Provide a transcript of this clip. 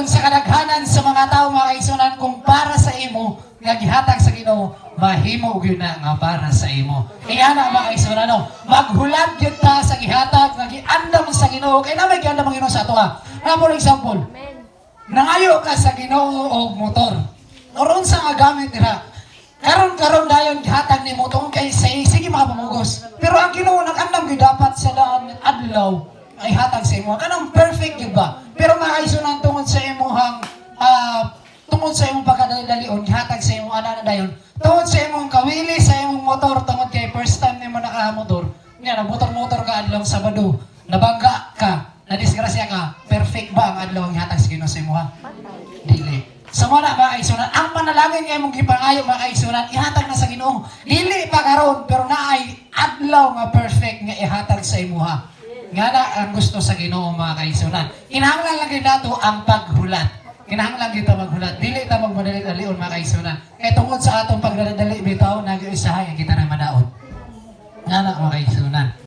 Sa kadaghanan sa mga tao mga kaigsunan, kung para sa imo nga gihatag sa Ginoo, mahimo gyud na nga para sa imo. Kaya na mga kaigsunan, no, maghulat gyud ta sa gihatag nga giandam sa Ginoo. Kay na may giandam ang Ginoo sa ato ha. For example, nangayo ka sa Ginoo og motor. Oron sa nga gamit nila. Karon dayon gihatag ni mo tungod kay sige makapamugos. Pero ang Ginoo nag-andam gyud dapat sa daan adlaw ay hatag sa imo. Kanang perfect gyud ba? Pero makaisunan tungod sa imong tungod sa imong pagkadali-dalion, hatag sa imong ana na dayon. Tungod sa imong kawili sa imong motor, tungod kay first time nimo nakamotor. Nya motor ka adlaw Sabado, nabangga ka, nadisgrasya ka, perfect ba ang adlaw ang hatag sa Ginoo sa imo ha? Dili. So wala mga kaisunan, ang panalangin nga imong gipangayo mga kaisunan, ihatag na sa Ginoo. Dili pa karon pero naay adlaw nga perfect nga ihatag sa imo ha. Nga na ang gusto sa Ginoo mga kaisunan. Kinahanglan lang gyud nato ang paghulat. Kinahanglan gyud ta maghulat. Dili ta magmadali-dalion mga kaisunan. Kay tungod sa atong pagdadali bitaw nagyo isahay ang kita na madaot. Nga na mga kaisunan.